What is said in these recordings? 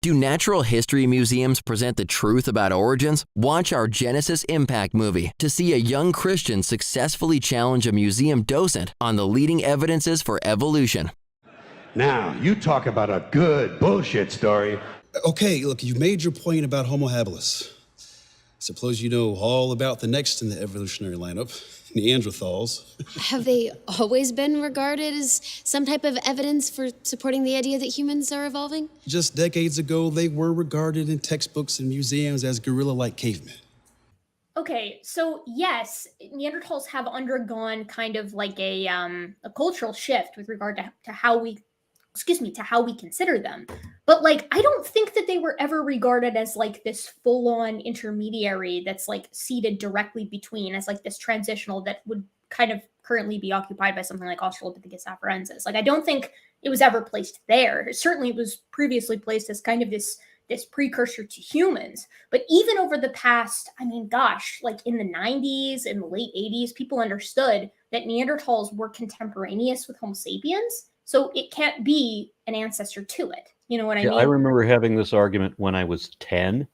Do natural history museums present the truth about origins? Watch our Genesis Impact movie to see a young Christian successfully challenge a museum docent on the leading evidences for evolution. Now, you talk about a good bullshit story. Okay, look, you've made your point about Homo habilis. Suppose you know all about the next in the evolutionary lineup, Neanderthals. Have they always been regarded as some type of evidence for supporting the idea that humans are evolving? Just decades ago, they were regarded in textbooks and museums as gorilla-like cavemen. Okay, so yes, Neanderthals have undergone kind of like a cultural shift with regard to how we consider them. But like, I don't think that they were ever regarded as like this full-on intermediary that's like seated directly between, as like this transitional that would kind of currently be occupied by something like Australopithecus afarensis. Like, I don't think it was ever placed there. Certainly, it was previously placed as kind of this precursor to humans. But even over the past, I mean, gosh, like in the 90s and the late 80s, people understood that Neanderthals were contemporaneous with Homo sapiens. So it can't be an ancestor to it. You know what I mean? I remember having this argument when I was 10.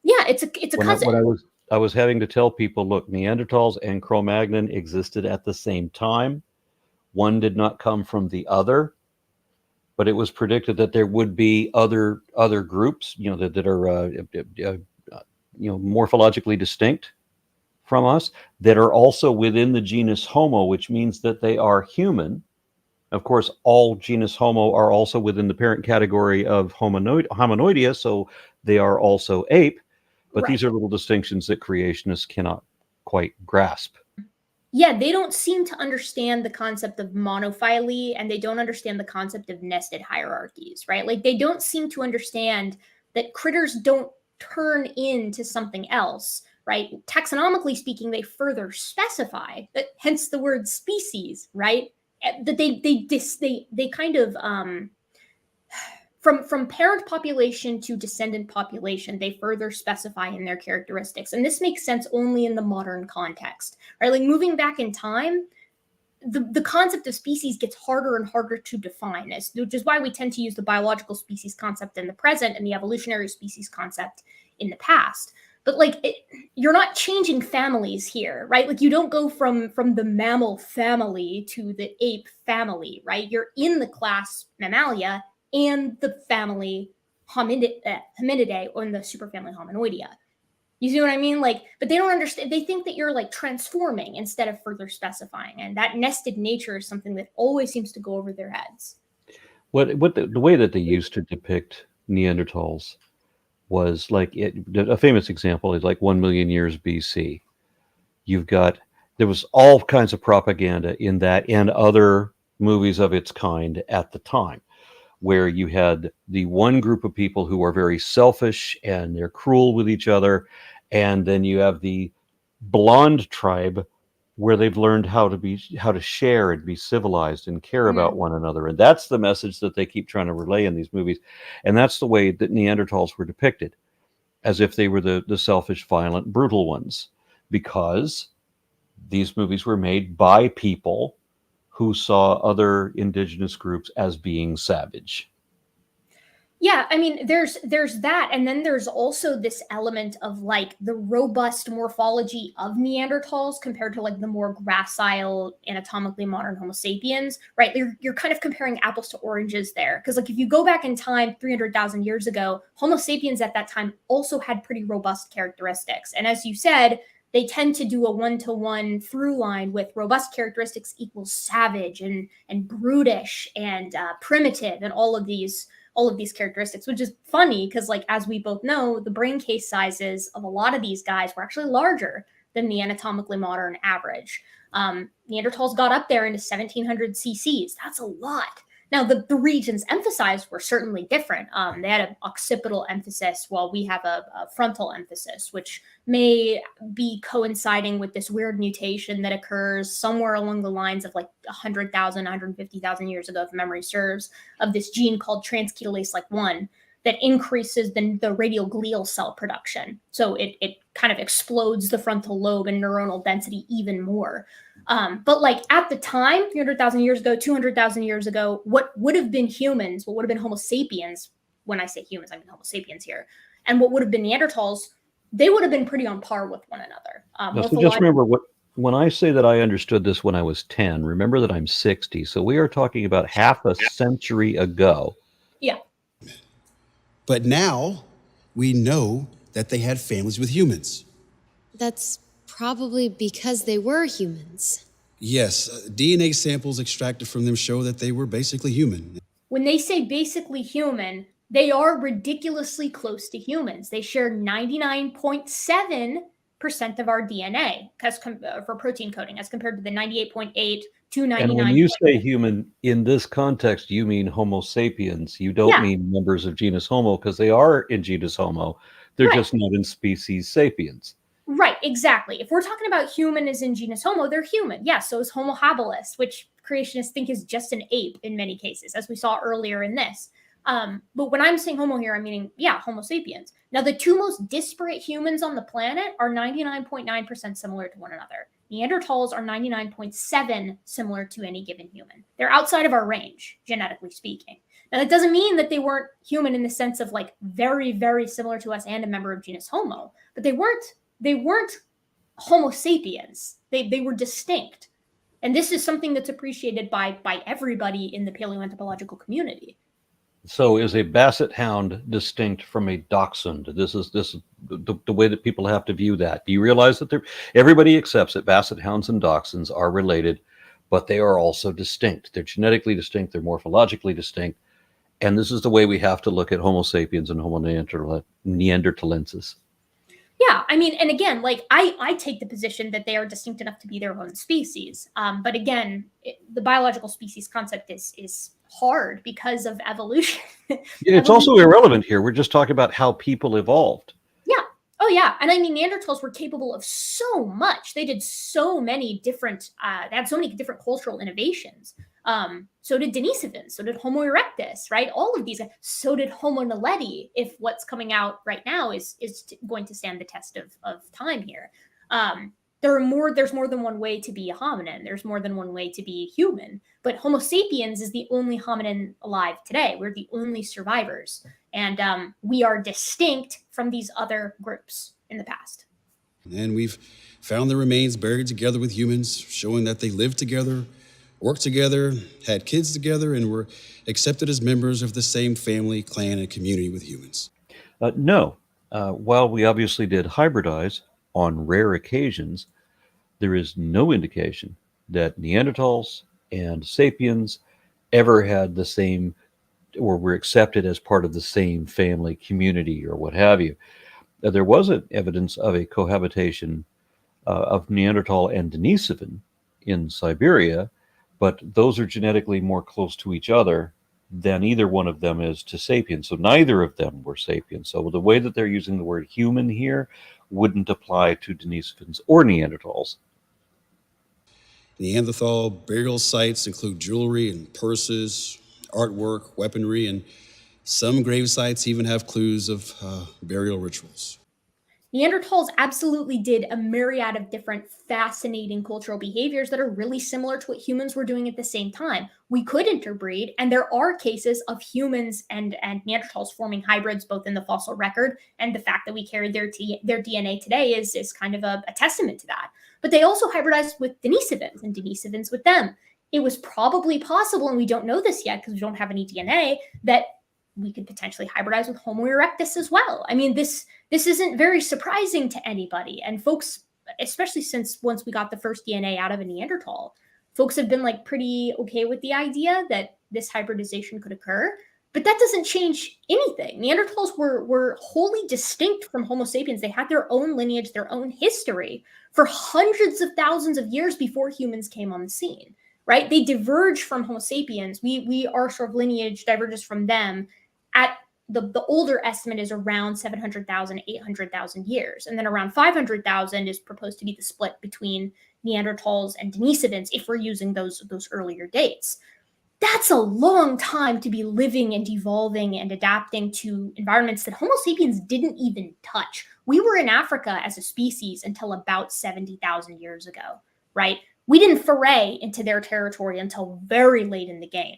Yeah, it's a cousin. When I was having to tell people, look, Neanderthals and Cro-Magnon existed at the same time. One did not come from the other, but it was predicted that there would be other groups, that are morphologically distinct from us, that are also within the genus Homo, which means that they are human. Of course, all genus Homo are also within the parent category of Hominoidea, so they are also ape. But These are little distinctions that creationists cannot quite grasp. Yeah, they don't seem to understand the concept of monophyly, and they don't understand the concept of nested hierarchies, right? Like, they don't seem to understand that critters don't turn into something else, right? Taxonomically speaking, they further specify that, hence the word species, right? That they kind of from parent population to descendant population, they further specify in their characteristics, and this makes sense only in the modern context, right? Like, moving back in time, the concept of species gets harder and harder to define, which is why we tend to use the biological species concept in the present and the evolutionary species concept in the past. But like, you're not changing families here, right? Like, you don't go from the mammal family to the ape family, right? You're in the class Mammalia and the family Hominidae, or in the superfamily Hominoidea. You see what I mean? Like, but they don't understand. They think that you're like transforming instead of further specifying, and that nested nature is something that always seems to go over their heads. The way that they used to depict Neanderthals was like a famous example is like 1 million years BC. There was all kinds of propaganda in that and other movies of its kind at the time, where you had the one group of people who are very selfish and they're cruel with each other, and then you have the blonde tribe where they've learned how to share and be civilized and care about one another. And that's the message that they keep trying to relay in these movies. And that's the way that Neanderthals were depicted, as if they were the selfish, violent, brutal ones, because these movies were made by people who saw other indigenous groups as being savage. Yeah, I mean, there's that, and then there's also this element of like the robust morphology of Neanderthals compared to like the more gracile, anatomically modern Homo sapiens, right? You're kind of comparing apples to oranges there, because like if you go back in time 300,000 years ago, Homo sapiens at that time also had pretty robust characteristics, and as you said, they tend to do a one-to-one through line with robust characteristics equals savage and brutish and primitive, and all of these characteristics, which is funny because, like, as we both know, the brain case sizes of a lot of these guys were actually larger than the anatomically modern average. Neanderthals got up there into 1700 cc's. That's a lot. Now, the regions emphasized were certainly different. They had an occipital emphasis, while we have a frontal emphasis, which may be coinciding with this weird mutation that occurs somewhere along the lines of like 100,000, 150,000 years ago, if memory serves, of this gene called transketolase like 1 that increases the radial glial cell production. So it kind of explodes the frontal lobe and neuronal density even more. But like at the time, 300,000 years ago, 200,000 years ago, what would have been humans, what would have been Homo sapiens, when I say humans, I mean Homo sapiens here. And what would have been Neanderthals, they would have been pretty on par with one another. No, so just remember when I say that I understood this when I was 10, remember that I'm 60. So we are talking about half a century ago. Yeah. But now we know that they had families with humans. That's probably because they were humans. Yes, DNA samples extracted from them show that they were basically human. When they say basically human, they are ridiculously close to humans. They share 99.7% of our DNA for protein coding, as compared to the 98.8 to 99. And when you say human in this context, you mean Homo sapiens. You don't mean members of genus Homo, because they are in genus Homo. They're just not in species sapiens. Right, exactly. If we're talking about human as in genus Homo, they're human. Yeah, so is Homo habilis, which creationists think is just an ape in many cases, as we saw earlier in this. But when I'm saying Homo here, I'm meaning, Homo sapiens. Now, the two most disparate humans on the planet are 99.9% similar to one another. Neanderthals are 99.7% similar to any given human. They're outside of our range, genetically speaking. Now, that doesn't mean that they weren't human in the sense of like very, very similar to us and a member of genus Homo, but they weren't Homo sapiens. They were distinct. And this is something that's appreciated by everybody in the paleoanthropological community. So is a basset hound distinct from a dachshund? This is the way that people have to view that. Do you realize that everybody accepts that basset hounds and dachshunds are related, but they are also distinct. They're genetically distinct. They're morphologically distinct. And this is the way we have to look at Homo sapiens and Homo neanderthalensis. Yeah, I mean, and again, like I take the position that they are distinct enough to be their own species. But again, the biological species concept is hard because of evolution. It's also irrelevant here. We're just talking about how people evolved. Yeah. Oh, yeah. And I mean, Neanderthals were capable of so much. They did so many different, they had so many different cultural innovations. So did Denisovans, so did Homo erectus, right? All of these, so did Homo naledi, if what's coming out right now is going to stand the test of time here. There's more than one way to be a hominin. There's more than one way to be human. But Homo sapiens is the only hominin alive today. We're the only survivors. And we are distinct from these other groups in the past. And we've found their remains buried together with humans, showing that they lived together, worked together, had kids together, and were accepted as members of the same family, clan, and community with humans. No. While we obviously did hybridize on rare occasions, there is no indication that Neanderthals and sapiens ever had the same, or were accepted as part of the same family, community, or what have you. There wasn't evidence of a cohabitation of Neanderthal and Denisovan in Siberia, but those are genetically more close to each other than either one of them is to sapiens. So neither of them were sapiens. So the way that they're using the word human here wouldn't apply to Denisovans or Neanderthals. Neanderthal burial sites include jewelry and purses, artwork, weaponry, and some grave sites even have clues of burial rituals. Neanderthals absolutely did a myriad of different fascinating cultural behaviors that are really similar to what humans were doing at the same time. We could interbreed, and there are cases of humans and Neanderthals forming hybrids both in the fossil record, and the fact that we carry their DNA today is kind of a testament to that. But they also hybridized with Denisovans and Denisovans with them. It was probably possible, and we don't know this yet because we don't have any DNA, that we could potentially hybridize with Homo erectus as well. I mean, this isn't very surprising to anybody. And folks, especially since once we got the first DNA out of a Neanderthal, folks have been like pretty okay with the idea that this hybridization could occur. But that doesn't change anything. Neanderthals were wholly distinct from Homo sapiens. They had their own lineage, their own history for hundreds of thousands of years before humans came on the scene, right? They diverged from Homo sapiens. Our sort of lineage diverges from them at the older estimate is around 700,000, 800,000 years. And then around 500,000 is proposed to be the split between Neanderthals and Denisovans if we're using those earlier dates. That's a long time to be living and evolving and adapting to environments that Homo sapiens didn't even touch. We were in Africa as a species until about 70,000 years ago, right? We didn't foray into their territory until very late in the game.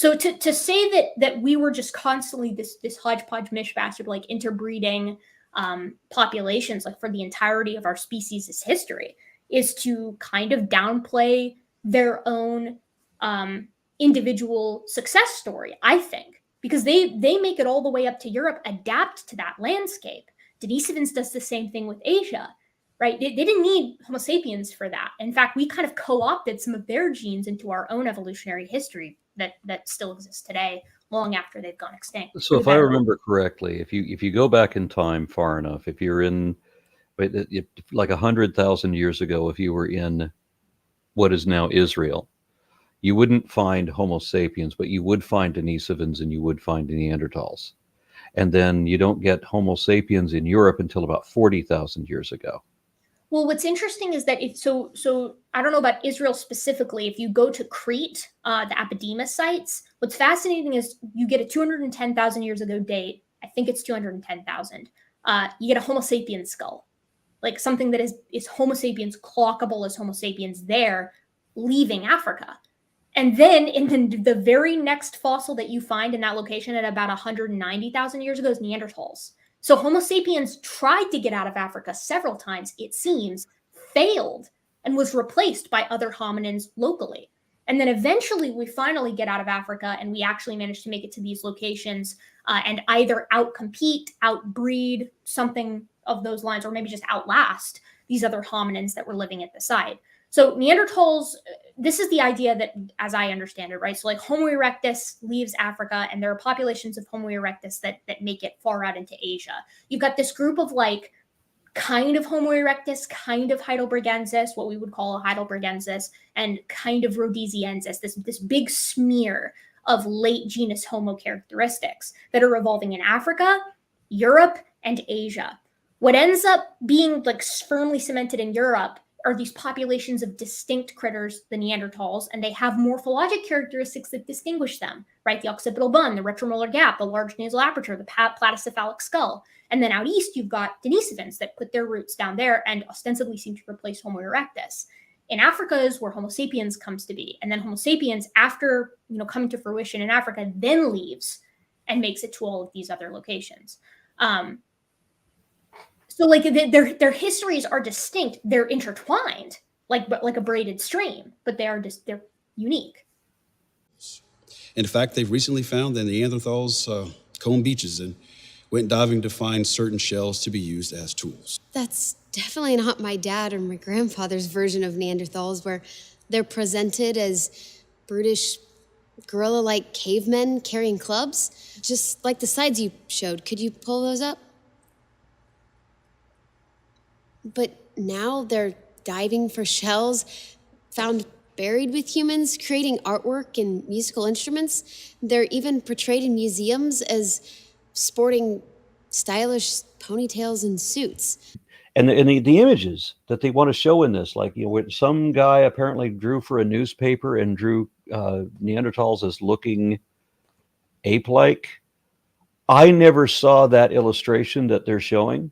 So to say that we were just constantly this hodgepodge mishmash of like interbreeding populations like for the entirety of our species' history is to kind of downplay their own individual success story, I think, because they make it all the way up to Europe, adapt to that landscape. Denisovans does the same thing with Asia, right? They didn't need Homo sapiens for that. In fact, we kind of co-opted some of their genes into our own evolutionary history that still exists today, long after they've gone extinct. So if I remember correctly, if you go back in time far enough, if you're in like 100,000 years ago, if you were in what is now Israel, you wouldn't find Homo sapiens, but you would find Denisovans and you would find Neanderthals. And then you don't get Homo sapiens in Europe until about 40,000 years ago. Well, what's interesting is that so I don't know about Israel specifically. If you go to Crete, the Apodema sites, what's fascinating is you get a 210,000 years ago date. I think it's 210,000. You get a Homo sapiens skull, like something that is Homo sapiens clockable as Homo sapiens there, leaving Africa. And then in the very next fossil that you find in that location at about 190,000 years ago is Neanderthals. So Homo sapiens tried to get out of Africa several times, it seems, failed, and was replaced by other hominins locally. And then eventually we finally get out of Africa and we actually manage to make it to these locations and either outcompete, outbreed, something of those lines, or maybe just outlast these other hominins that were living at the site. So Neanderthals, this is the idea that, as I understand it, right? So like Homo erectus leaves Africa and there are populations of Homo erectus that make it far out into Asia. You've got this group of like kind of Homo erectus, kind of Heidelbergensis, what we would call a Heidelbergensis, and kind of Rhodesiensis, this big smear of late genus Homo characteristics that are evolving in Africa, Europe, and Asia. What ends up being like firmly cemented in Europe are these populations of distinct critters, the Neanderthals, and they have morphologic characteristics that distinguish them, right? The occipital bun, the retromolar gap, the large nasal aperture, the platycephalic skull. And then out east, you've got Denisovans that put their roots down there and ostensibly seem to replace Homo erectus. In Africa is where Homo sapiens comes to be. And then Homo sapiens, after coming to fruition in Africa, then leaves and makes it to all of these other locations. So like their histories are distinct. They're intertwined, like a braided stream, but they're unique. In fact, they've recently found that Neanderthals combed beaches and went diving to find certain shells to be used as tools. That's definitely not my dad or my grandfather's version of Neanderthals, where they're presented as brutish, gorilla-like cavemen carrying clubs, just like the slides you showed. Could you pull those up? But now they're diving for shells found buried with humans, creating artwork and musical instruments. They're even portrayed in museums as sporting stylish ponytails and suits. And the images that they want to show in this, like some guy apparently drew for a newspaper and drew Neanderthals as looking ape-like. I never saw that illustration that they're showing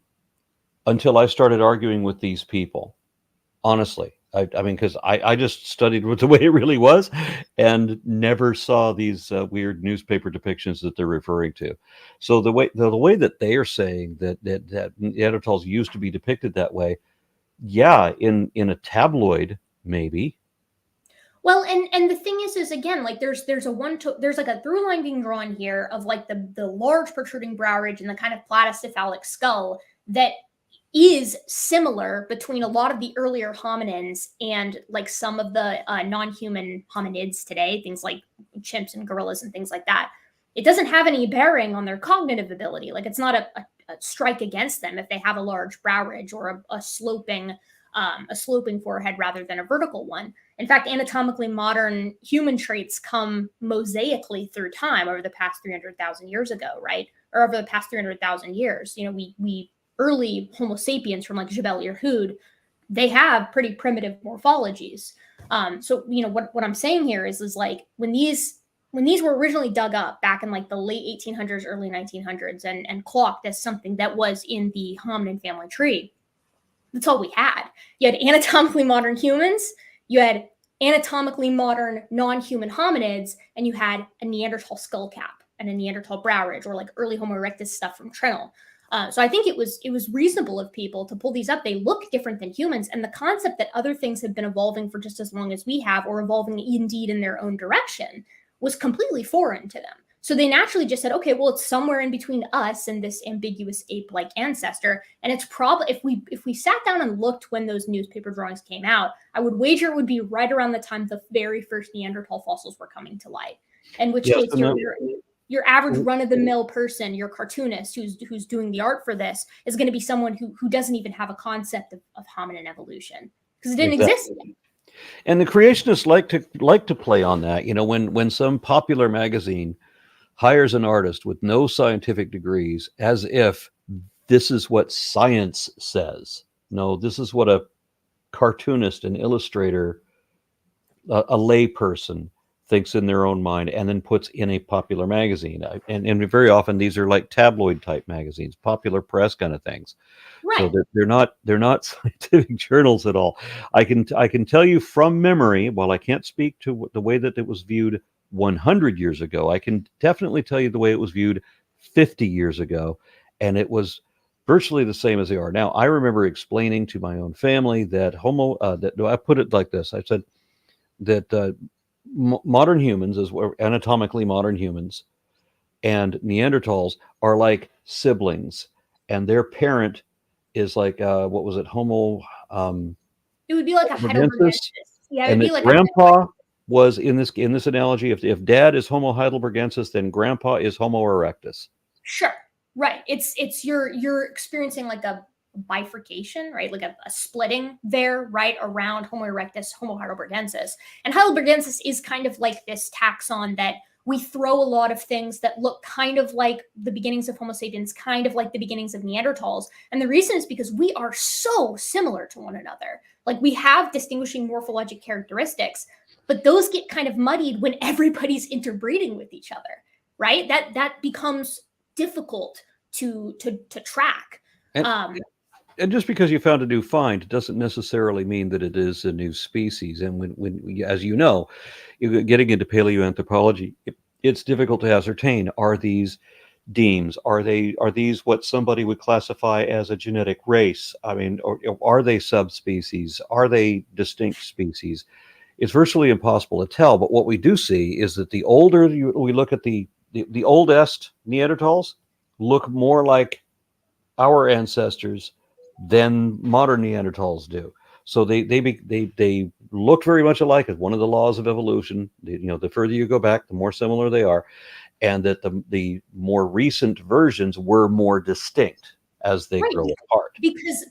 until I started arguing with these people. Honestly, I mean, because I just studied with the way it really was and never saw these weird newspaper depictions that they're referring to. So the way that they are saying that Neanderthals used to be depicted that way, yeah, in a tabloid maybe. Well, and the thing is again, like there's like a through line being drawn here of like the large protruding brow ridge and the kind of platycephalic skull that is similar between a lot of the earlier hominins and like some of the non-human hominids today, things like chimps and gorillas and things like that. It doesn't have any bearing on their cognitive ability. Like it's not a strike against them if they have a large brow ridge or a sloping forehead rather than a vertical one. In fact, anatomically modern human traits come mosaically through time over the past 300,000 years ago, right? Or over the past 300,000 years. We early Homo sapiens from like Jebel Irhoud, they have pretty primitive morphologies. So what I'm saying here is like when these were originally dug up back in like the late 1800s, early 1900s, and clocked as something that was in the hominin family tree, that's all we had. You had anatomically modern humans, you had anatomically modern non-human hominids, and you had a Neanderthal skull cap and a Neanderthal brow ridge, or like early Homo erectus stuff from Trinnell. So I think it was reasonable of people to pull these up. They look different than humans, and the concept that other things have been evolving for just as long as we have, or evolving indeed in their own direction, was completely foreign to them. So they naturally just said, okay, well, it's somewhere in between us and this ambiguous ape-like ancestor. And it's probably, if we sat down and looked when those newspaper drawings came out, I would wager it would be right around the time the very first Neanderthal fossils were coming to light. In which case, your average run-of-the-mill person, your cartoonist who's doing the art for this, is going to be someone who doesn't even have a concept of hominin evolution, because it didn't exist yet. And the creationists like to play on that. You know, when some popular magazine hires an artist with no scientific degrees, as if this is what science says. No, this is what a cartoonist, an illustrator, a lay person thinks in their own mind, and then puts in a popular magazine. And very often these are like tabloid type magazines, popular press kind of things. Right. So they're not scientific journals at all. I can tell you from memory, while I can't speak to the way that it was viewed 100 years ago, I can definitely tell you the way it was viewed 50 years ago, and it was virtually the same as they are now. I remember explaining to my own family that I put it like this. I said that modern humans, as anatomically modern humans, and Neanderthals are like siblings, and their parent is like what was it, Homo? It would be like a Heidelbergensis. Yeah, it and would be like grandpa was in this analogy. If dad is Homo heidelbergensis, then grandpa is Homo erectus. Sure, right. It's you're experiencing like a bifurcation, right? Like a splitting there, right, around Homo erectus, Homo heidelbergensis. And heidelbergensis is kind of like this taxon that we throw a lot of things that look kind of like the beginnings of Homo sapiens, kind of like the beginnings of Neanderthals. And the reason is because we are so similar to one another. Like, we have distinguishing morphologic characteristics, but those get kind of muddied when everybody's interbreeding with each other, right? That becomes difficult to track. And just because you found a new find doesn't necessarily mean that it is a new species. And when as you know, getting into paleoanthropology, it's difficult to ascertain, are these deems? Are these what somebody would classify as a genetic race? I mean, or are they subspecies? Are they distinct species? It's virtually impossible to tell. But what we do see is that the older we look at the oldest Neanderthals look more like our ancestors than modern Neanderthals do. So they look very much alike. As one of the laws of evolution. The further you go back, the more similar they are, and that the more recent versions were more distinct as they grow apart.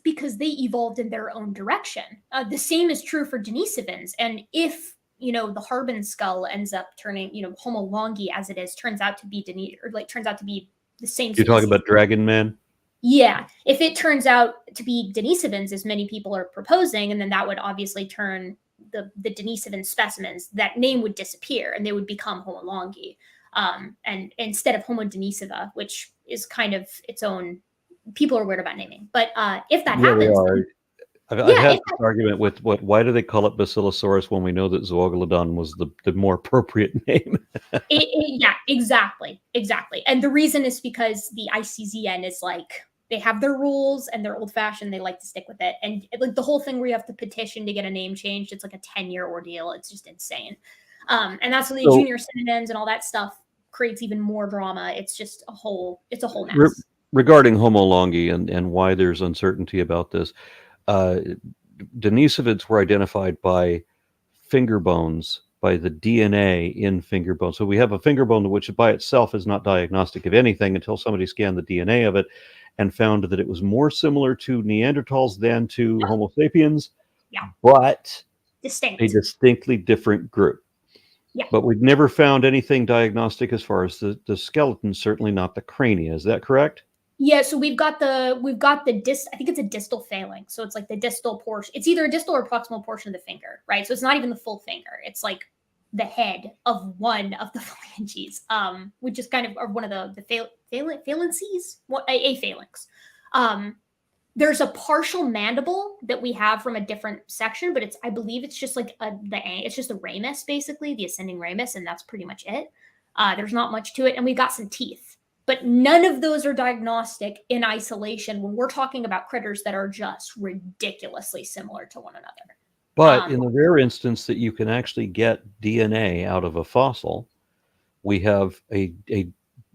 Because they evolved in their own direction. The same is true for Denisovans. And if the Harbin skull ends up turning, Homo longi as it is, turns out to be the same. You're talking about Dragon Man? Yeah, if it turns out to be Denisovans, as many people are proposing, and then that would obviously turn the Denisovan specimens, that name would disappear and they would become Homo longi, and instead of Homo denisova, which is kind of its own. People are weird about naming, but if that happens, I've had this argument with why do they call it Basilosaurus when we know that Zooglodon was the more appropriate name? Yeah, exactly. And the reason is because the ICZN is like, they have their rules and they're old fashioned. They like to stick with it. And like the whole thing where you have to petition to get a name changed, it's like a 10-year ordeal. It's just insane. And that's when the junior synonyms and all that stuff creates even more drama. It's just a whole mess. Regarding Homo longi and why there's uncertainty about this, Denisovans were identified by finger bones, by the DNA in finger bones. So we have a finger bone which by itself is not diagnostic of anything until somebody scanned the DNA of it and found that it was more similar to Neanderthals than to Homo sapiens, but distinct. A distinctly different group. Yeah. But we've never found anything diagnostic as far as the skeleton, certainly not the crania. Is that correct? Yeah, so we've got the I think it's a distal phalanx. So it's like the distal portion. It's either a distal or proximal portion of the finger, right? So it's not even the full finger. It's like the head of one of the phalanges, which is kind of one of the phalanxes, a phalanx. there's a partial mandible that we have from a different section, but I believe it's just like it's just the ramus, basically, the ascending ramus, and that's pretty much it. There's not much to it, and we've got some teeth. But none of those are diagnostic in isolation when we're talking about critters that are just ridiculously similar to one another. But in the rare instance that you can actually get DNA out of a fossil, we have a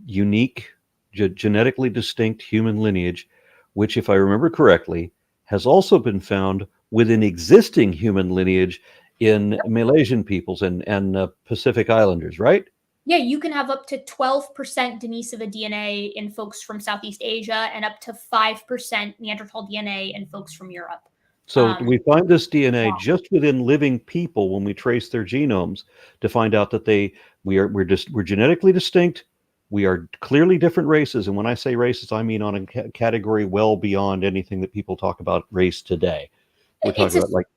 unique, genetically distinct human lineage, which, if I remember correctly, has also been found within existing human lineage in Malaysian peoples and Pacific Islanders, right? Yeah, you can have up to 12% Denisova DNA in folks from Southeast Asia and up to 5% Neanderthal DNA in folks from Europe. So we find this DNA just within living people when we trace their genomes to find out that we're genetically distinct. We are clearly different races, and when I say races, I mean on a category well beyond anything that people talk about race today. We're talking about like.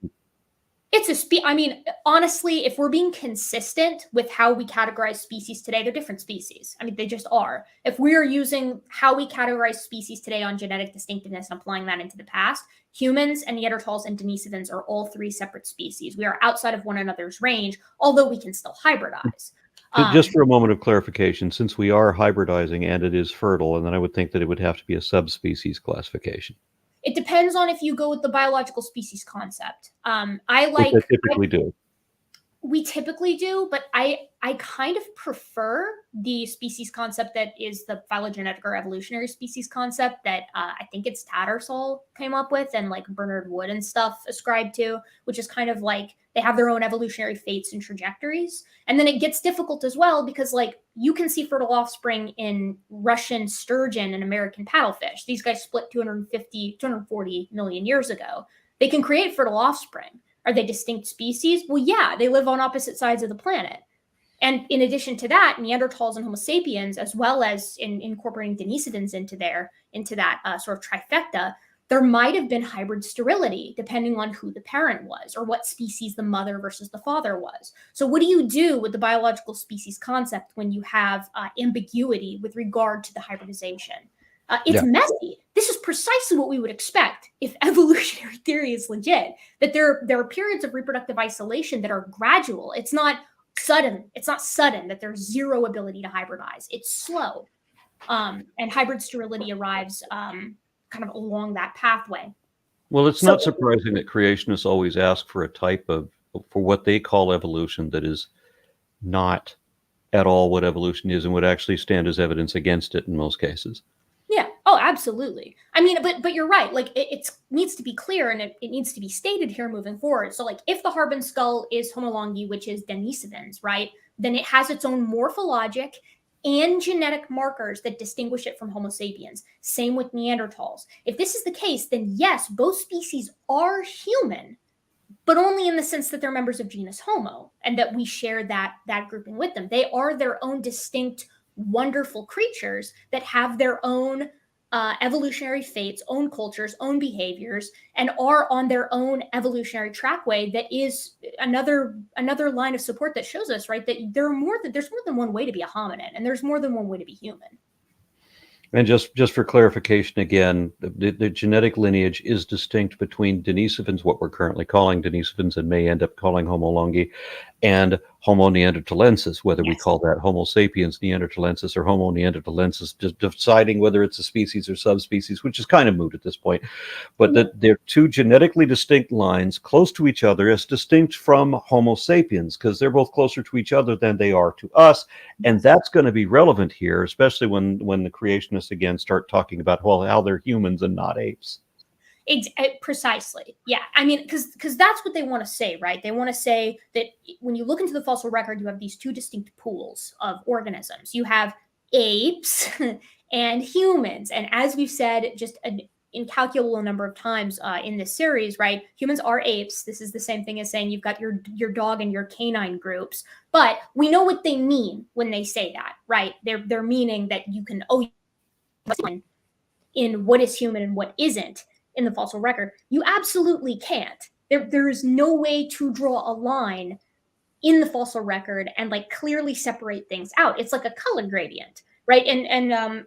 I mean, honestly, if we're being consistent with how we categorize species today, they're different species. I mean, they just are. If we are using how we categorize species today on genetic distinctiveness and applying that into the past, humans and Neanderthals and Denisovans are all three separate species. We are outside of one another's range, although we can still hybridize. Just for a moment of clarification, since we are hybridizing and it is fertile, and then I would think that it would have to be a subspecies classification. It depends on if you go with the biological species concept. We typically do, but I kind of prefer the species concept that is the phylogenetic or evolutionary species concept that I think it's Tattersall came up with and like Bernard Wood and stuff ascribed to, which is kind of like they have their own evolutionary fates and trajectories. And then it gets difficult as well because like you can see fertile offspring in Russian sturgeon and American paddlefish. These guys split 240 million years ago. They can create fertile offspring. Are they distinct species? Well, yeah, they live on opposite sides of the planet. And in addition to that, Neanderthals and Homo sapiens, as well as in incorporating Denisovans into that sort of trifecta, there might have been hybrid sterility depending on who the parent was or what species the mother versus the father was. So what do you do with the biological species concept when you have ambiguity with regard to the hybridization? It's messy. This is precisely what we would expect if evolutionary theory is legit, that there are periods of reproductive isolation that are gradual. It's not sudden. It's not sudden that there's zero ability to hybridize. It's slow. And hybrid sterility arrives kind of along that pathway. Well, it's not surprising that creationists always ask for a type for what they call evolution that is not at all what evolution is and would actually stand as evidence against it in most cases. Yeah. Oh, absolutely. I mean, but you're right. Like it needs to be clear and it needs to be stated here moving forward. So like if the Harbin skull is Homo longi, which is Denisovans, right, then it has its own morphologic and genetic markers that distinguish it from Homo sapiens. Same with Neanderthals. If this is the case, then yes, both species are human, but only in the sense that they're members of genus Homo and that we share that grouping with them. They are their own distinct wonderful creatures that have their own evolutionary fates, own cultures, own behaviors, and are on their own evolutionary trackway. That is another line of support that shows us, right, that there's more than one way to be a hominid, and there's more than one way to be human. And just for clarification again, the genetic lineage is distinct between Denisovans, what we're currently calling Denisovans and may end up calling Homo longi, and Homo neanderthalensis, whether we call that Homo sapiens neanderthalensis or Homo neanderthalensis, just deciding whether it's a species or subspecies, which is kind of moot at this point. But that they're two genetically distinct lines close to each other, as distinct from Homo sapiens, because they're both closer to each other than they are to us. And that's going to be relevant here, especially when the creationists again start talking about, well, how they're humans and not apes. Precisely. Yeah. I mean, because that's what they want to say, right? They want to say that when you look into the fossil record, you have these two distinct pools of organisms. You have apes and humans. And as we've said just an incalculable number of times in this series, right? Humans are apes. This is the same thing as saying you've got your dog and your canine groups. But we know what they mean when they say that, right? They're meaning that you can in what is human and what isn't in the fossil record. You absolutely can't. There is no way to draw a line in the fossil record and like clearly separate things out. It's like a color gradient. right? And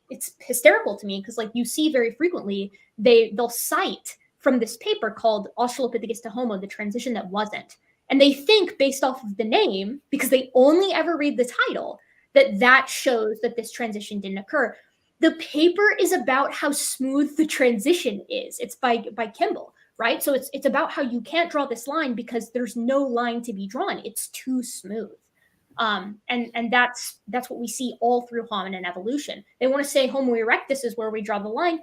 it's hysterical to me because like you see very frequently they'll cite from this paper called Australopithecus to Homo, the transition that wasn't, and they think based off of the name, because they only ever read the title, that shows that this transition didn't occur. The paper is about how smooth the transition is. It's by Kimball, right? So it's about how you can't draw this line because there's no line to be drawn. It's too smooth. And that's what we see all through hominin evolution. They want to say Homo erectus is where we draw the line.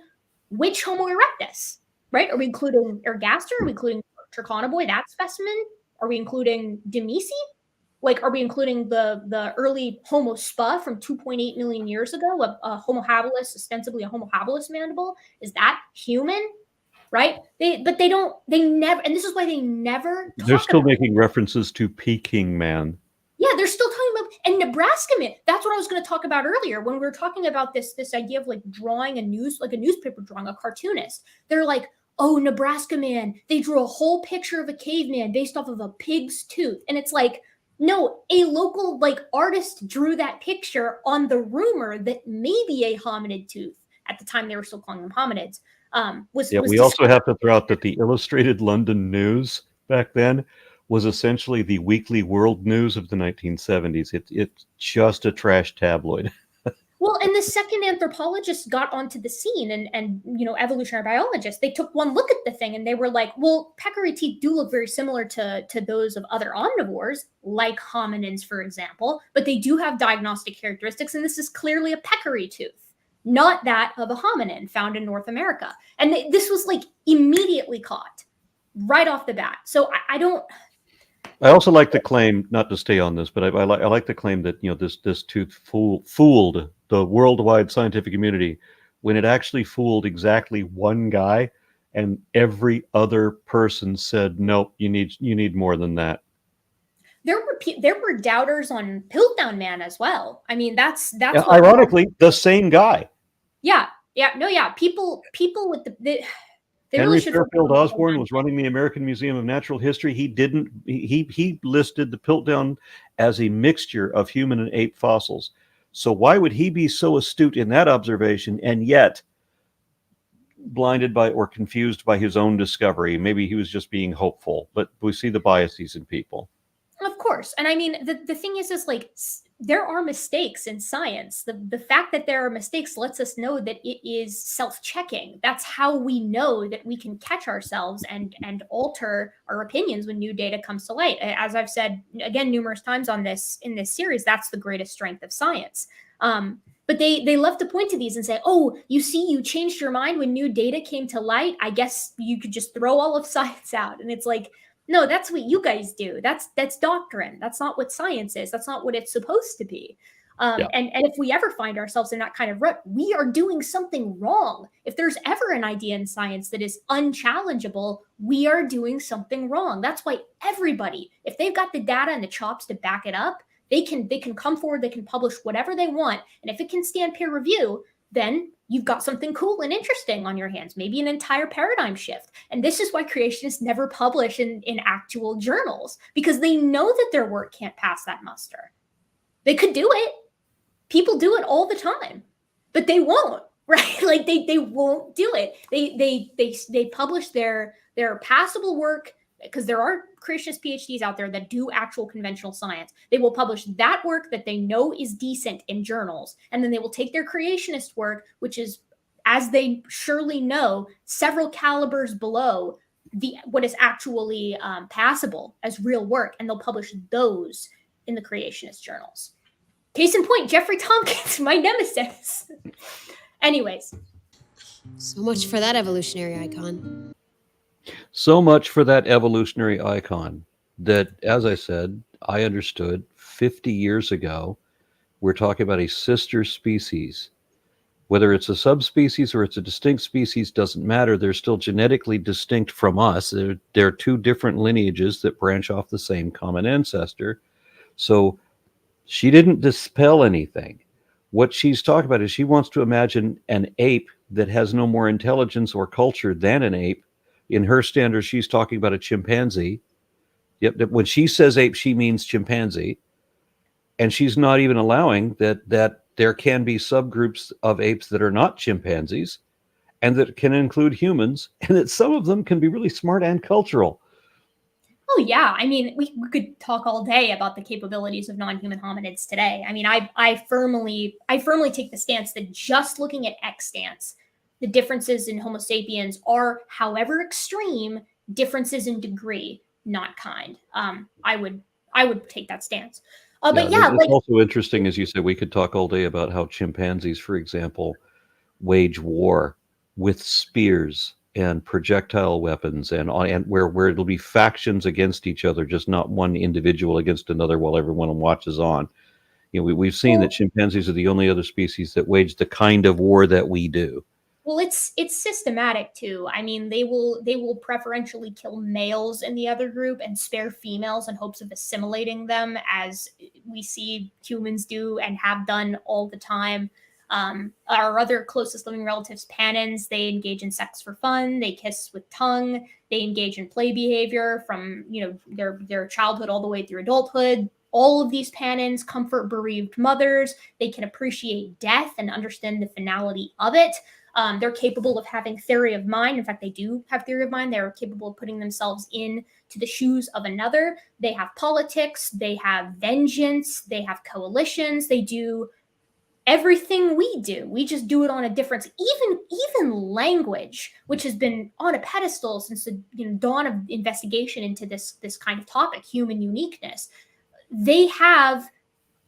Which Homo erectus, right? Are we including ergaster? Are we including Trichonoboi, that specimen? Are we including Demisi? Like, are we including the early Homo spa from 2.8 million years ago, a Homo habilis, ostensibly a Homo habilis mandible? Is that human? Right? They never, and this is why they never. They're still making references to Peking man. Yeah, they're still talking about, and Nebraska man. That's what I was going to talk about earlier when we were talking about this idea of like drawing a newspaper drawing, a cartoonist. They're like, oh, Nebraska man, they drew a whole picture of a caveman based off of a pig's tooth, and it's like, no, a local like artist drew that picture on the rumor that maybe a hominid tooth at the time they were still calling them hominids. We also have to throw out that the Illustrated London News back then was essentially the weekly world news of the 1970s. It's just a trash tabloid. Well, and the second anthropologists got onto the scene and evolutionary biologists, they took one look at the thing and they were like, well, peccary teeth do look very similar to those of other omnivores, like hominins, for example, but they do have diagnostic characteristics, and this is clearly a peccary tooth, not that of a hominin found in North America. And this was like immediately caught right off the bat. So I also like the claim, not to stay on this, but I like the claim that this tooth fooled the worldwide scientific community when it actually fooled exactly one guy, and every other person said, nope, you need more than that. There were doubters on Piltdown Man as well. I mean, that's ironically the same guy. Yeah. People with the Henry Fairfield Osborn was running the American Museum of Natural History. He listed the Piltdown as a mixture of human and ape fossils. So why would he be so astute in that observation and yet blinded by or confused by his own discovery? Maybe he was just being hopeful, but we see the biases in people. Of course. And I mean, the thing is like, there are mistakes in science. The fact that there are mistakes lets us know that it is self-checking. That's how we know that we can catch ourselves and alter our opinions when new data comes to light. As I've said, again, numerous times in this series, that's the greatest strength of science. But they love to point to these and say, oh, you see, you changed your mind when new data came to light. I guess you could just throw all of science out. And it's like, no, that's what you guys do. That's doctrine. That's not what science is. That's not what it's supposed to be. And if we ever find ourselves in that kind of rut, we are doing something wrong. If there's ever an idea in science that is unchallengeable, we are doing something wrong. That's why everybody, if they've got the data and the chops to back it up, they can come forward, they can publish whatever they want. And if it can stand peer review, then you've got something cool and interesting on your hands, maybe an entire paradigm shift. And this is why creationists never publish in actual journals, because they know that their work can't pass that muster. They could do it. People do it all the time, but they won't, right? Like they won't do it. They publish their passable work, because there are creationist PhDs out there that do actual conventional science. They will publish that work that they know is decent in journals, and then they will take their creationist work, which is, as they surely know, several calibers below what is actually passable as real work, and they'll publish those in the creationist journals. Case in point, Jeffery Tomkins, my nemesis. Anyways. So much for that evolutionary icon. So much for that evolutionary icon that, as I said, I understood 50 years ago. We're talking about a sister species. Whether it's a subspecies or it's a distinct species doesn't matter. They're still genetically distinct from us. They're two different lineages that branch off the same common ancestor. So she didn't dispel anything. What she's talking about is she wants to imagine an ape that has no more intelligence or culture than an ape. In her standards, she's talking about a chimpanzee. Yep. When she says ape, she means chimpanzee. And she's not even allowing that there can be subgroups of apes that are not chimpanzees and that can include humans, and that some of them can be really smart and cultural. Oh yeah, I mean, we could talk all day about the capabilities of non-human hominids today. I mean, I firmly take the stance that just looking at extants, the differences in Homo sapiens are, however extreme, differences in degree, not kind. I would take that stance. But yeah, It's like also interesting, as you said, we could talk all day about how chimpanzees, for example, wage war with spears and projectile weapons, and where it'll be factions against each other, just not one individual against another while everyone watches on. We've seen that chimpanzees are the only other species that wage the kind of war that we do. well, it's systematic too. I mean, they will preferentially kill males in the other group and spare females in hopes of assimilating them, as we see humans do and have done all the time. Our other closest living relatives, panins, they engage in sex for fun. They kiss with tongue. They engage in play behavior from their childhood all the way through adulthood. All of these panins comfort bereaved mothers. They can appreciate death and understand the finality of it. They're capable of having theory of mind. In fact, they do have theory of mind. They're capable of putting themselves into the shoes of another. They have politics. They have vengeance. They have coalitions. They do everything we do. We just do it on a different, even language, which has been on a pedestal since the dawn of investigation into this kind of topic, human uniqueness. They have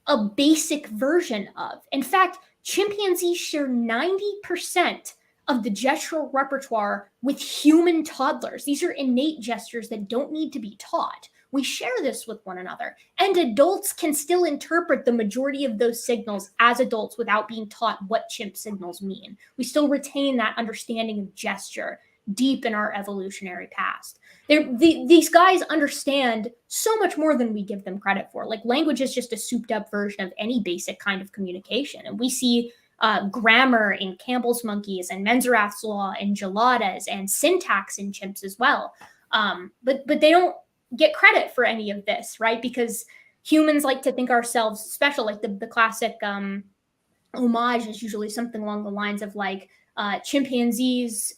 a basic version of. In fact, chimpanzees share 90% of the gestural repertoire with human toddlers. These are innate gestures that don't need to be taught. We share this with one another. And adults can still interpret the majority of those signals as adults without being taught what chimp signals mean. We still retain that understanding of gesture deep in our evolutionary past. These guys understand so much more than we give them credit for. Like, language is just a souped up version of any basic kind of communication. And we see grammar in Campbell's monkeys and Menzerath's law in geladas and syntax in chimps as well. But they don't get credit for any of this, right? Because humans like to think ourselves special. Like the classic homage is usually something along the lines of like, chimpanzees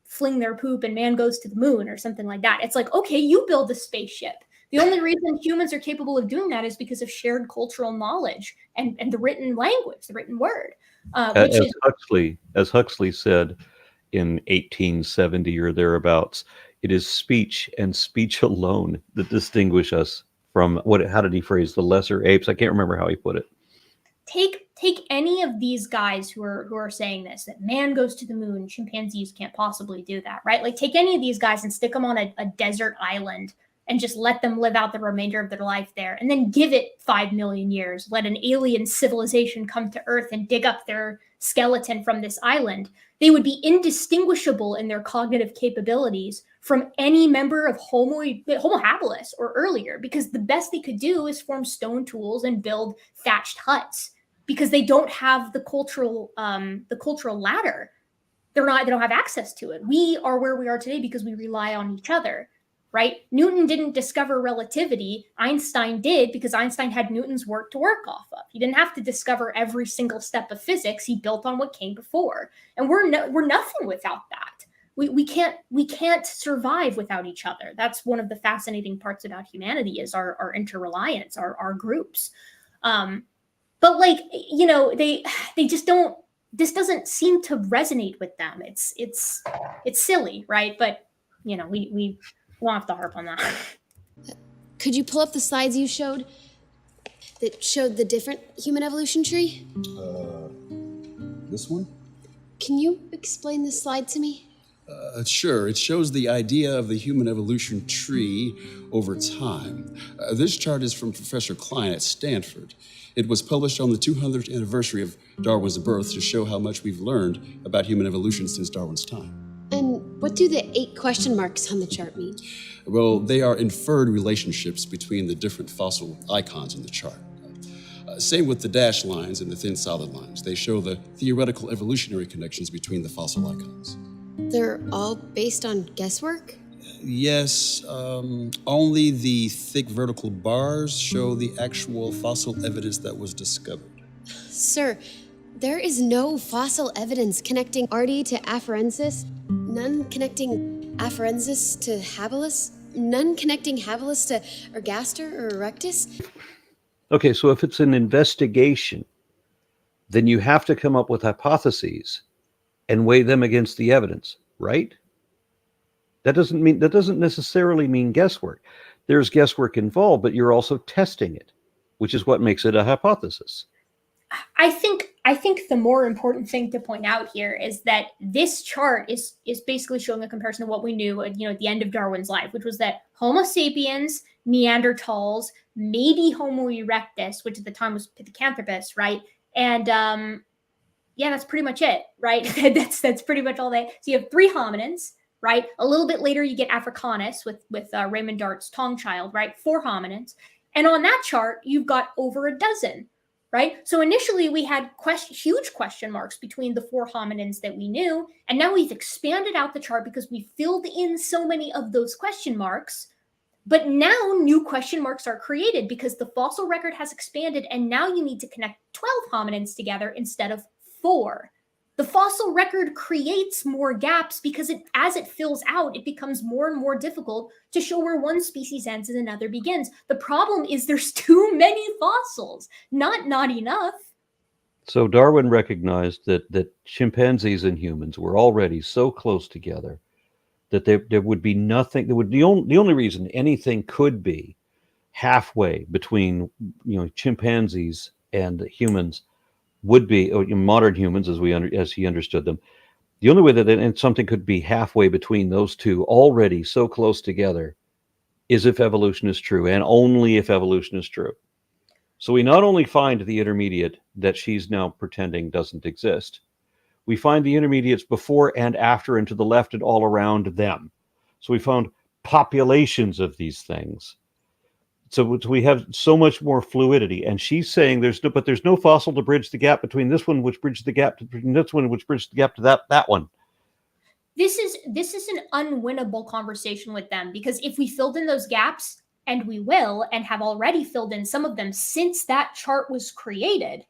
fling their poop and man goes to the moon, or something like that. It's like, okay, you build a spaceship. The only reason humans are capable of doing that is because of shared cultural knowledge and the written language, the written word. As Huxley said in 1870 or thereabouts, it is speech and speech alone that distinguish us from how did he phrase, the lesser apes? I can't remember how he put it. Take any of these guys who are saying this, that man goes to the moon, chimpanzees can't possibly do that, right? Like, take any of these guys and stick them on a desert island and just let them live out the remainder of their life there, and then give it 5 million years, let an alien civilization come to Earth and dig up their skeleton from this island. They would be indistinguishable in their cognitive capabilities from any member of Homo habilis or earlier, because the best they could do is form stone tools and build thatched huts, because they don't have the cultural ladder. They don't have access to it. We are where we are today because we rely on each other, right? Newton didn't discover relativity. Einstein did, because Einstein had Newton's work to work off of. He didn't have to discover every single step of physics. He built on what came before. And we're nothing without that. We can't survive without each other. That's one of the fascinating parts about humanity, is our interreliance, our groups. But like, they just don't, this doesn't seem to resonate with them. It's silly, right? But we won't have to harp on that. Could you pull up the slides you showed that showed the different human evolution tree? This one? Can you explain this slide to me? Sure. It shows the idea of the human evolution tree over time. This chart is from Professor Klein at Stanford. It was published on the 200th anniversary of Darwin's birth to show how much we've learned about human evolution since Darwin's time. And what do the 8 question marks on the chart mean? Well, they are inferred relationships between the different fossil icons in the chart. Same with the dashed lines and the thin solid lines. They show the theoretical evolutionary connections between the fossil icons. They're all based on guesswork? Yes, only the thick vertical bars show the actual fossil evidence that was discovered. Sir, there is no fossil evidence connecting Artie to Afarensis, none connecting Afarensis to Habilis, none connecting Habilis to Ergaster or Erectus. Okay, so if it's an investigation, then you have to come up with hypotheses and weigh them against the evidence, right? That doesn't necessarily mean guesswork. There's guesswork involved, but you're also testing it, which is what makes it a hypothesis. I think the more important thing to point out here is that this chart is basically showing a comparison of what we knew at the end of Darwin's life, which was that Homo sapiens, Neanderthals, maybe Homo erectus, which at the time was Pithecanthropus, right? And yeah, that's pretty much it, right? that's pretty much all they. So you have 3 hominins, right? A little bit later, you get Africanus with Raymond Dart's Tong child, right? 4 hominins, and on that chart, you've got over a dozen. Right? So initially we had huge question marks between the 4 hominins that we knew, and now we've expanded out the chart because we filled in so many of those question marks. But now new question marks are created because the fossil record has expanded, and now you need to connect 12 hominins together instead of 4. The fossil record creates more gaps because as it fills out, it becomes more and more difficult to show where one species ends and another begins. The problem is there's too many fossils, not enough. So Darwin recognized that chimpanzees and humans were already so close together that there would be nothing. The only reason anything could be halfway between chimpanzees and humans would be modern humans as he understood them. The only way that something could be halfway between those two already so close together is if evolution is true, and only if evolution is true. So we not only find the intermediate that she's now pretending doesn't exist, we find the intermediates before and after and to the left and all around them. So we found populations of these things. So we have so much more fluidity, and she's saying there's no fossil to bridge the gap between this one, which bridged the gap to this one, which bridged the gap to that one. This is an unwinnable conversation with them, because if we filled in those gaps, and we will, and have already filled in some of them since that chart was created,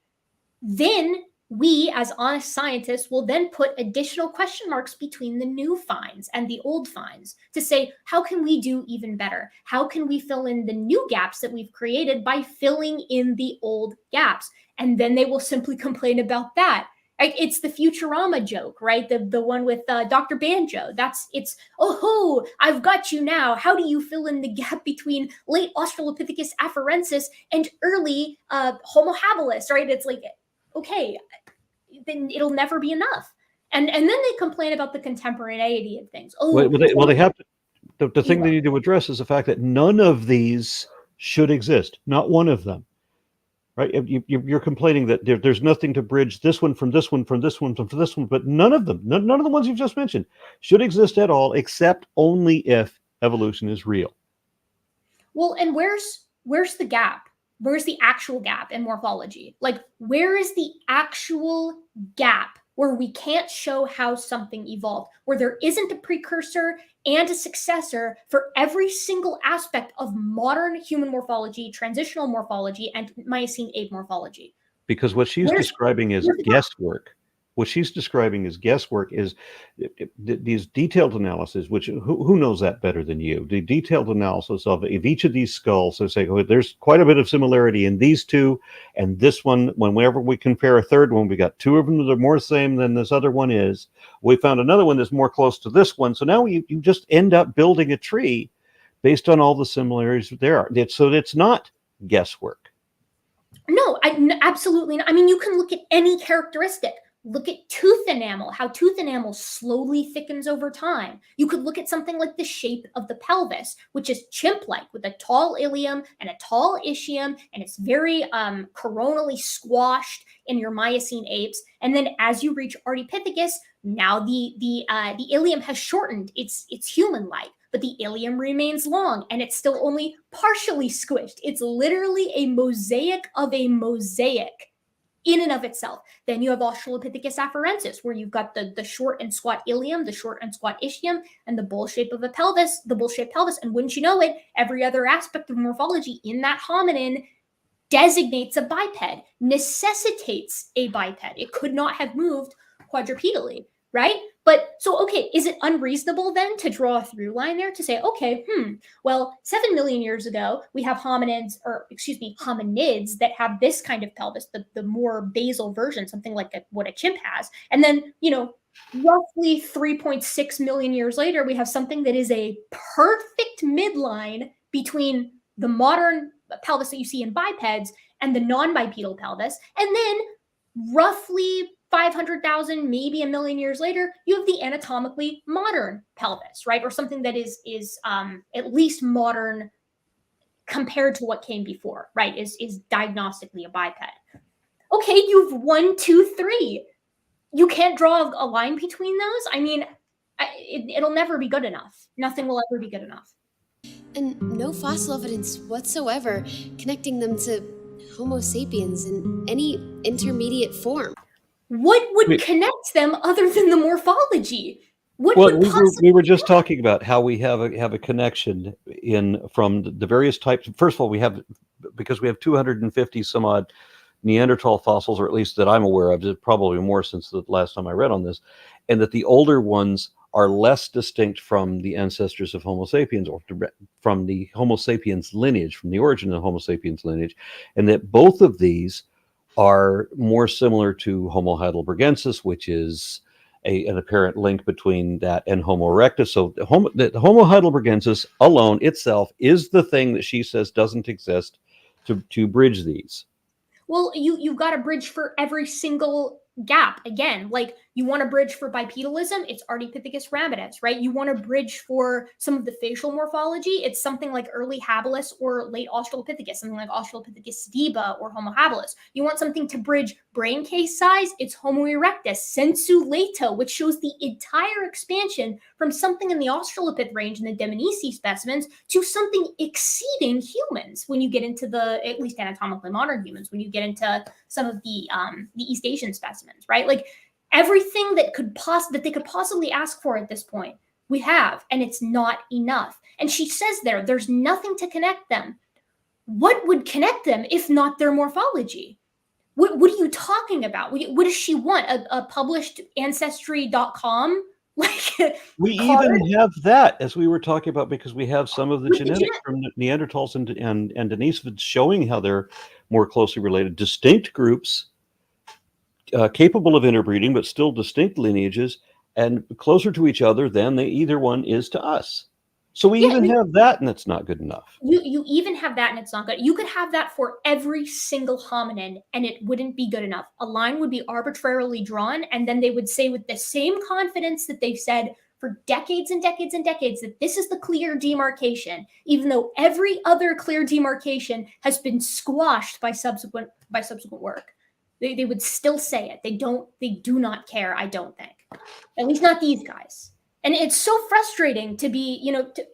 then we, as honest scientists, will then put additional question marks between the new finds and the old finds to say, how can we do even better? How can we fill in the new gaps that we've created by filling in the old gaps? And then they will simply complain about that. It's the Futurama joke, right? The one with Dr. Banjo. Oh, I've got you now. How do you fill in the gap between late Australopithecus afarensis and early Homo habilis, right? It's like, okay, then it'll never be enough. And then they complain about the contemporaneity of things. They have to. The thing they need to address is the fact that none of these should exist. Not one of them. Right? You're complaining that there's nothing to bridge this one from this one, from this one, from this one, but none of them, none of the ones you've just mentioned, should exist at all, except only if evolution is real. Well, and where's the gap? Where's the actual gap in morphology? Like, where is the actual gap where we can't show how something evolved, where there isn't a precursor and a successor for every single aspect of modern human morphology, transitional morphology, and Miocene ape morphology? Because what she's describing is guesswork. What she's describing as guesswork is these detailed analysis, which who knows that better than you? The detailed analysis of each of these skulls. So say, there's quite a bit of similarity in these two and this one. Whenever we compare a third one, we got 2 of them that are more same than this other one is. We found another one that's more close to this one. So now you just end up building a tree based on all the similarities there are. So it's not guesswork. No, absolutely not. I mean, you can look at any characteristic. Look at tooth enamel, how tooth enamel slowly thickens over time. You could look at something like the shape of the pelvis, which is chimp-like with a tall ilium and a tall ischium, and it's very coronally squashed in your Miocene apes. And then as you reach Ardipithecus, now the ilium has shortened. It's human-like, but the ilium remains long, and it's still only partially squished. It's literally a mosaic of a mosaic in and of itself. Then you have Australopithecus afarensis, where you've got the short and squat ilium, the short and squat ischium, and the bowl shape of a pelvis, the bowl-shaped pelvis. And wouldn't you know it, every other aspect of morphology in that hominin designates a biped, necessitates a biped. It could not have moved quadrupedally, right? But so, okay, is it unreasonable then to draw a through line there to say, okay, well, 7 million years ago, we have hominids that have this kind of pelvis, the more basal version, something like what a chimp has. And then, roughly 3.6 million years later, we have something that is a perfect midline between the modern pelvis that you see in bipeds and the non-bipedal pelvis. And then roughly 500,000, maybe a million years later, you have the anatomically modern pelvis, right? Or something that is at least modern compared to what came before, right? Is diagnostically a biped. Okay, you've 1, 2, 3. You can't draw a line between those. I mean, it'll never be good enough. Nothing will ever be good enough. And no fossil evidence whatsoever connecting them to Homo sapiens in any intermediate form. What would connect them other than the morphology? We were just talking about how we have a connection from the various types. First of all, because we have 250 some odd Neanderthal fossils, or at least that I'm aware of, probably more since the last time I read on this, and that the older ones are less distinct from the ancestors of Homo sapiens, or from the Homo sapiens lineage, from the origin of the Homo sapiens lineage, and that both of these are more similar to Homo heidelbergensis, which is an apparent link between that and Homo erectus. So the Homo heidelbergensis alone itself is the thing that she says doesn't exist to bridge these. Well, you've got a bridge for every single gap. Again, like you want a bridge for bipedalism, it's Ardipithecus ramidus, right? You want a bridge for some of the facial morphology, it's something like early habilis or late Australopithecus, something like Australopithecus sediba or Homo habilis. You want something to bridge brain case size, it's Homo erectus. Sensu lato, which shows the entire expansion from something in the Australopith range in the Dmanisi specimens to something exceeding humans when you get into the, at least anatomically modern humans, when you get into some of the East Asian specimens, right? Like everything that they could possibly ask for at this point, we have, and it's not enough. And she says there's nothing to connect them. What would connect them if not their morphology? What are you talking about? What does she want? A published ancestry.com? Like we even have that, as we were talking about, because we have some of the genetics from Neanderthals and Denisovans showing how they're more closely related, distinct groups, capable of interbreeding, but still distinct lineages, and closer to each other than either one is to us. So we even have that, and it's not good enough. You even have that, and it's not good. You could have that for every single hominin, and it wouldn't be good enough. A line would be arbitrarily drawn, and then they would say with the same confidence that they've said for decades and decades and decades that this is the clear demarcation, even though every other clear demarcation has been squashed by subsequent work. They would still say it. They do not care, I don't think. At least not these guys. And it's so frustrating to be,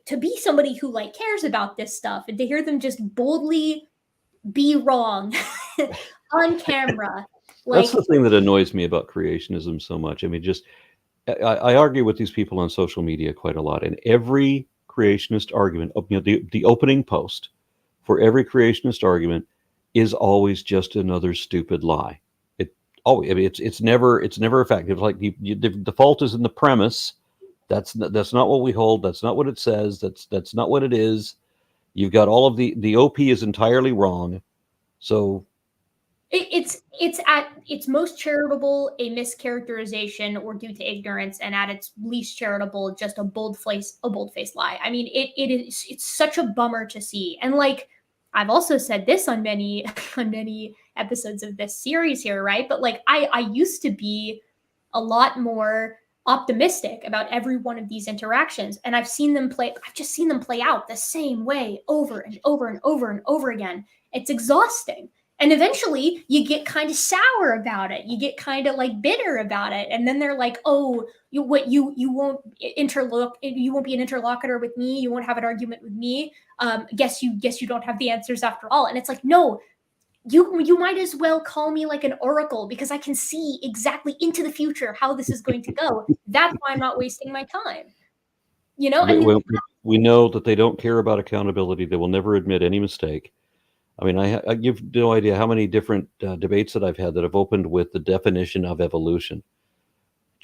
to be somebody who like cares about this stuff and to hear them just boldly be wrong on camera. That's the thing that annoys me about creationism so much. I mean, I argue with these people on social media quite a lot, and every creationist argument, the opening post for every creationist argument is always just another stupid lie. It's never a fact. It's like the fault is in the premise. That's not what we hold. That's not what it says. That's not what it is. You've got all of the OP is entirely wrong. So it's at its most charitable a mischaracterization or due to ignorance, and at its least charitable just a bold-faced lie. I mean, it's such a bummer to see. And like I've also said this on many episodes of this series here, right? But like I used to be a lot more optimistic about every one of these interactions, and I've just seen them play out the same way over and over and over and over again. It's exhausting. And eventually you get kind of sour about it. You get kind of like bitter about it. And then they're like, oh, you won't be an interlocutor with me. You won't have an argument with me. Guess you don't have the answers after all. And it's like, no, you might as well call me like an oracle, because I can see exactly into the future how this is going to go. That's why I'm not wasting my time. We know that they don't care about accountability. They will never admit any mistake. I mean, I you've no idea how many different debates that I've had that have opened with the definition of evolution.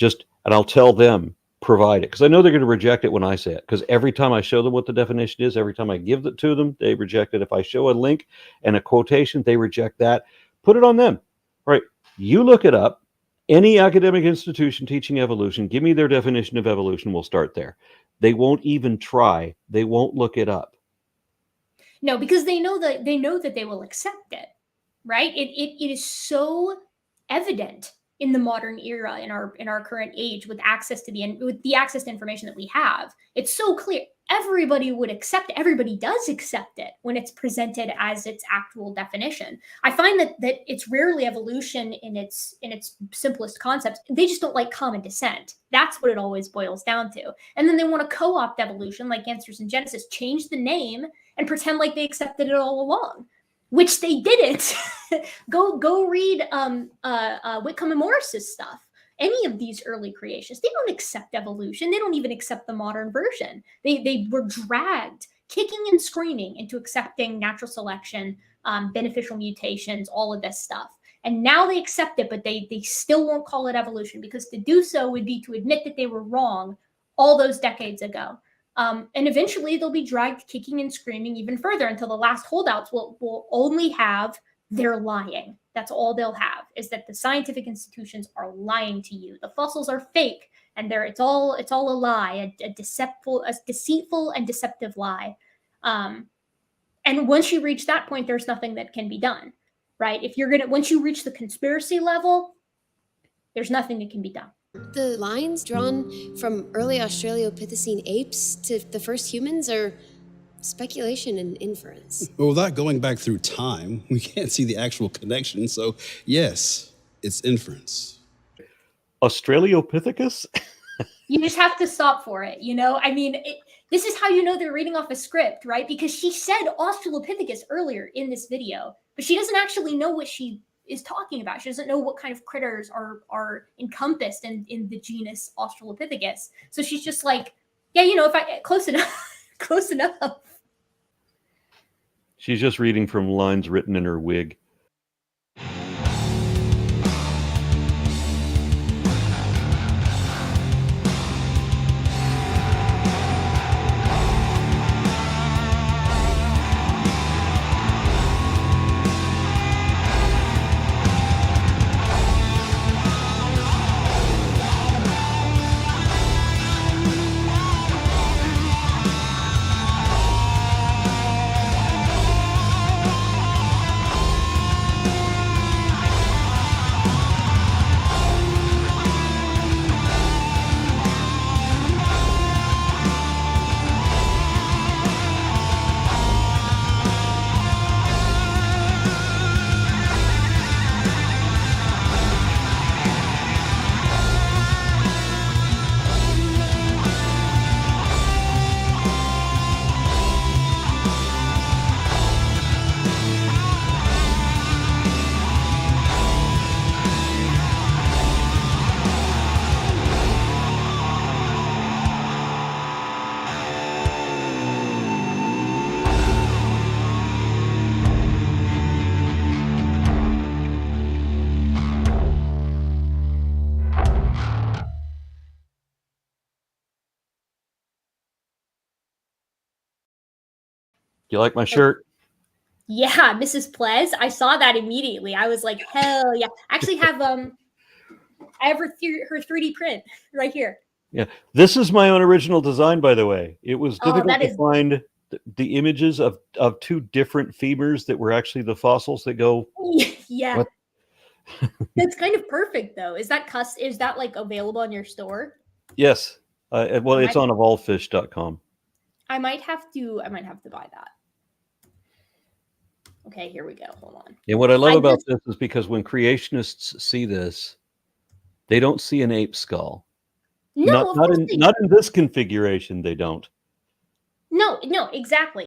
And I'll tell them, provide it, because I know they're going to reject it when I say it, because every time I show them what the definition is, every time I give it to them, they reject it. If I show a link and a quotation, they reject that. Put it on them. Right? You look it up. Any academic institution teaching evolution, give me their definition of evolution. We'll start there. They won't even try. They won't look it up. No, because they know that they will accept it, right? It is so evident in the modern era, in our current age, with access to information that we have. It's so clear. Everybody would accept it. Everybody does accept it when it's presented as its actual definition. I find that it's rarely evolution in its simplest concepts. They just don't like common dissent. That's what it always boils down to. And then they want to co-opt evolution, like Answers in Genesis, change the name and pretend like they accepted it all along, which they didn't. Go read Whitcomb and Morris's stuff. Any of these early creationists, they don't accept evolution. They don't even accept the modern version. They were dragged kicking and screaming into accepting natural selection, beneficial mutations, all of this stuff. And now they accept it, but they still won't call it evolution, because to do so would be to admit that they were wrong all those decades ago. And eventually they'll be dragged kicking and screaming even further, until the last holdouts will only have their lying. That's all they'll have, is that the scientific institutions are lying to you. The fossils are fake, and it's all a lie, a deceitful and deceptive lie. And once you reach that point, there's nothing that can be done, right? Once you reach the conspiracy level, there's nothing that can be done. The lines drawn from early Australopithecine apes to the first humans are speculation and inference. Well, without going back through time, we can't see the actual connection. So, yes, it's inference. Australopithecus? You just have to stop for it, I mean, this is how you know they're reading off a script, right? Because she said Australopithecus earlier in this video, but she doesn't actually know what she is talking about. She doesn't know what kind of critters are encompassed in the genus Australopithecus. So she's just like, yeah, if I close enough. She's just reading from lines written in her wig. You like my shirt? Yeah, Mrs. Plez. I saw that immediately. I was like, hell yeah. I actually have her 3D print right here. Yeah. This is my own original design, by the way. It was difficult to find the images of two different femurs that were actually the fossils that go. Yeah. That's kind of perfect though. Is that like available in your store? Yes. Well, it's on evolvefish.com. I might have to buy that. Okay, here we go. Hold on. And what I love about this is because when creationists see this, they don't see an ape skull. No, not in this configuration. They don't. No, exactly.